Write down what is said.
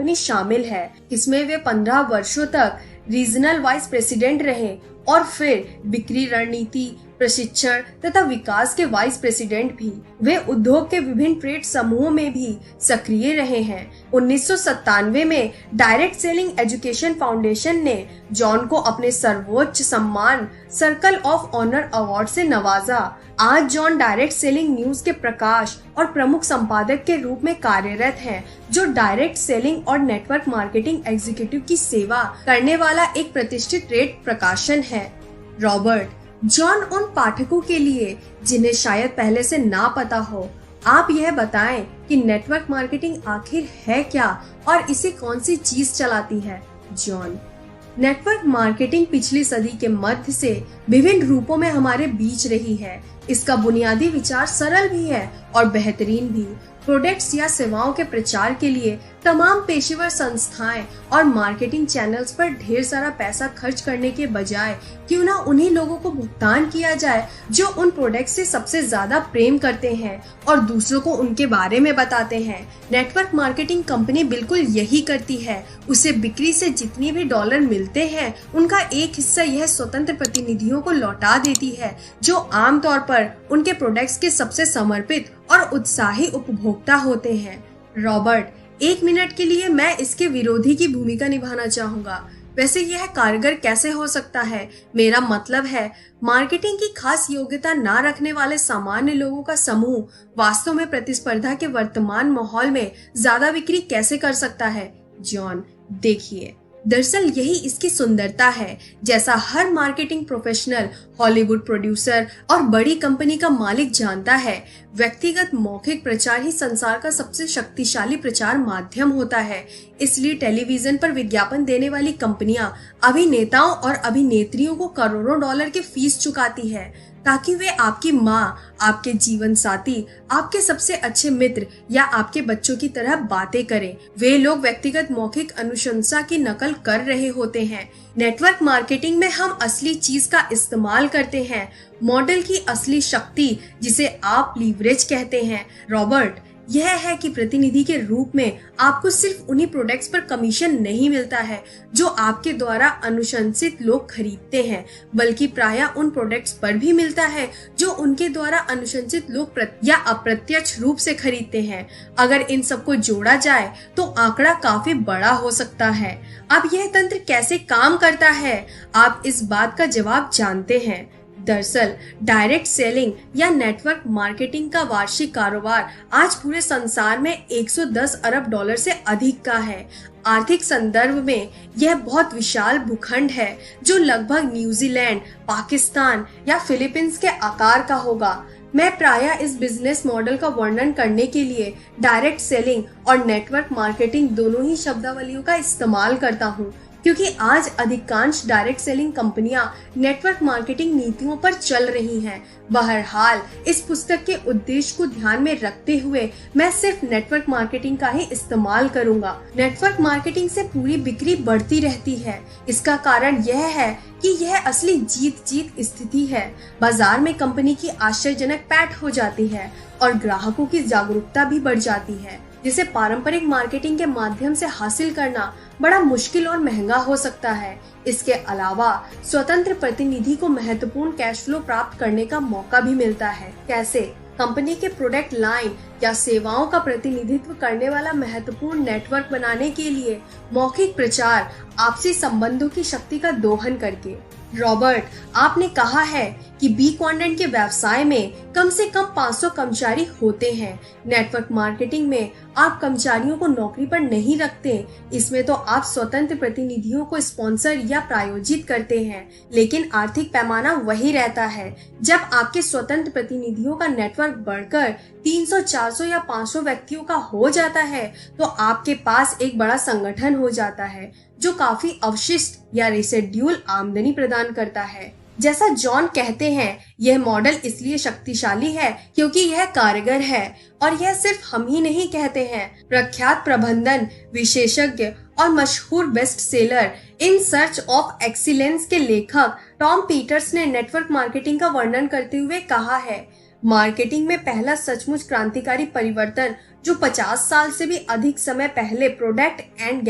Company शामिल है। इसमें वे 15 वर्षों तक रीजनल वाइस प्रेसिडेंट रहे और फिर बिक्री रणनीति, प्रशिक्षण तथा विकास के वाइस प्रेसिडेंट भी। वे उद्योग के विभिन्न ट्रेड समूहों में भी सक्रिय रहे हैं। 1997 में डायरेक्ट सेलिंग एजुकेशन फाउंडेशन ने जॉन को अपने सर्वोच्च सम्मान सर्कल ऑफ ऑनर अवार्ड से नवाजा। आज जॉन डायरेक्ट सेलिंग न्यूज के प्रकाश और प्रमुख संपादक के रूप में कार्यरत हैं, जो डायरेक्ट सेलिंग और नेटवर्क मार्केटिंग एग्जीक्यूटिव की सेवा करने वाला एक प्रतिष्ठित ट्रेड प्रकाशन है। रॉबर्ट, जॉन उन पाठकों के लिए जिन्हें शायद पहले से ना पता हो, आप यह बताएं कि नेटवर्क मार्केटिंग आखिर है क्या और इसे कौन सी चीज चलाती है। जॉन, नेटवर्क मार्केटिंग पिछली सदी के मध्य से विभिन्न रूपों में हमारे बीच रही है। इसका बुनियादी विचार सरल भी है और बेहतरीन भी। प्रोडक्ट्स या सेवाओं के प्रचार के लिए तमाम पेशेवर संस्थाएं और मार्केटिंग चैनल्स पर ढेर सारा पैसा खर्च करने के बजाय क्यों ना उन्हीं लोगों को भुगतान किया जाए जो उन प्रोडक्ट्स से सबसे ज्यादा प्रेम करते हैं और दूसरों को उनके बारे में बताते हैं। नेटवर्क मार्केटिंग कंपनी बिल्कुल यही करती है। उसे बिक्री से जितनी भी डॉलर मिलते हैं, उनका एक हिस्सा यह स्वतंत्र प्रतिनिधियों को लौटा देती है, जो आमतौर पर उनके प्रोडक्ट्स के सबसे समर्पित और उत्साही उपभोक्ता होते हैं। रॉबर्ट, 1 मिनट के लिए मैं इसके विरोधी की भूमिका निभाना चाहूंगा। वैसे यह कारगर कैसे हो सकता है? मेरा मतलब है, मार्केटिंग की खास योग्यता ना रखने वाले सामान्य लोगों का समूह वास्तव में प्रतिस्पर्धा के वर्तमान माहौल में ज्यादा बिक्री कैसे कर सकता है? जॉन, देखिए, दरअसल यही इसकी सुंदरता है। जैसा हर मार्केटिंग प्रोफेशनल, हॉलीवुड प्रोड्यूसर और बड़ी कंपनी का मालिक जानता है, व्यक्तिगत मौखिक प्रचार ही संसार का सबसे शक्तिशाली प्रचार माध्यम होता है। इसलिए टेलीविजन पर विज्ञापन देने वाली कंपनियां अभिनेताओं और अभिनेत्रियों को करोड़ों डॉलर की फीस चुकाती है ताकि वे आपकी माँ, आपके जीवन साथी, आपके सबसे अच्छे मित्र या आपके बच्चों की तरह बातें करें। वे लोग व्यक्तिगत मौखिक अनुशंसा की नकल कर रहे होते हैं। नेटवर्क मार्केटिंग में हम असली चीज का इस्तेमाल करते हैं, मॉडल की असली शक्ति, जिसे आप लीवरेज कहते हैं। रॉबर्ट, यह है कि प्रतिनिधि के रूप में आपको सिर्फ उन्हीं प्रोडक्ट्स पर कमीशन नहीं मिलता है जो आपके द्वारा अनुशंसित लोग खरीदते हैं, बल्कि प्रायः उन प्रोडक्ट्स पर भी मिलता है जो उनके द्वारा अनुशंसित लोग या अप्रत्यक्ष रूप से खरीदते हैं। अगर इन सबको जोड़ा जाए तो आंकड़ा काफी बड़ा हो सकता है। अब यह तंत्र कैसे काम करता है, आप इस बात का जवाब जानते हैं। दरअसल डायरेक्ट सेलिंग या नेटवर्क मार्केटिंग का वार्षिक कारोबार आज पूरे संसार में 110 अरब डॉलर से अधिक का है। आर्थिक संदर्भ में यह बहुत विशाल भूखंड है जो लगभग न्यूजीलैंड, पाकिस्तान या फिलीपींस के आकार का होगा। मैं प्रायः इस बिजनेस मॉडल का वर्णन करने के लिए डायरेक्ट सेलिंग और नेटवर्क मार्केटिंग दोनों ही शब्दावलियों का इस्तेमाल करता हूँ, क्योंकि आज अधिकांश डायरेक्ट सेलिंग कंपनियां नेटवर्क मार्केटिंग नीतियों पर चल रही हैं। बहरहाल, इस पुस्तक के उद्देश्य को ध्यान में रखते हुए मैं सिर्फ नेटवर्क मार्केटिंग का ही इस्तेमाल करूंगा। नेटवर्क मार्केटिंग से पूरी बिक्री बढ़ती रहती है। इसका कारण यह है कि यह असली जीत-जीत स्थिति है। बाजार में कंपनी की आश्चर्यजनक पैठ हो जाती है और ग्राहकों की जागरूकता भी बढ़ जाती है, जिसे पारंपरिक मार्केटिंग के माध्यम से हासिल करना बड़ा मुश्किल और महंगा हो सकता है। इसके अलावा स्वतंत्र प्रतिनिधि को महत्वपूर्ण कैश फ्लो प्राप्त करने का मौका भी मिलता है। कैसे? कंपनी के प्रोडक्ट लाइन या सेवाओं का प्रतिनिधित्व करने वाला महत्वपूर्ण नेटवर्क बनाने के लिए मौखिक प्रचार, आपसी संबंधों की शक्ति का दोहन करके। रॉबर्ट, आपने कहा है कि बी क्वाड्रेंट के व्यवसाय में कम से कम 500 कर्मचारी होते हैं। नेटवर्क मार्केटिंग में आप कर्मचारियों को नौकरी पर नहीं रखते, इसमें तो आप स्वतंत्र प्रतिनिधियों को स्पॉन्सर या प्रायोजित करते हैं, लेकिन आर्थिक पैमाना वही रहता है। जब आपके स्वतंत्र प्रतिनिधियों का नेटवर्क बढ़कर 300, 400 या 500 व्यक्तियों का हो जाता है, तो आपके पास एक बड़ा संगठन हो जाता है जो काफी अवशिष्ट या रेसिड्यूल आमदनी प्रदान करता है। जैसा जॉन कहते हैं, यह मॉडल इसलिए शक्तिशाली है क्योंकि यह कारगर है, और यह सिर्फ हम ही नहीं कहते हैं। प्रख्यात प्रबंधन विशेषज्ञ और मशहूर best seller in search of excellence के लेखक टॉम पीटर्स ने नेटवर्क मार्केटिंग का वर्णन करते हुए कहा है, मार्केटिंग में पहला सचमुच क्रांतिकारी परिवर्तन जो 50 साल से भी अधिक समय पहले प्रोडक्ट एंड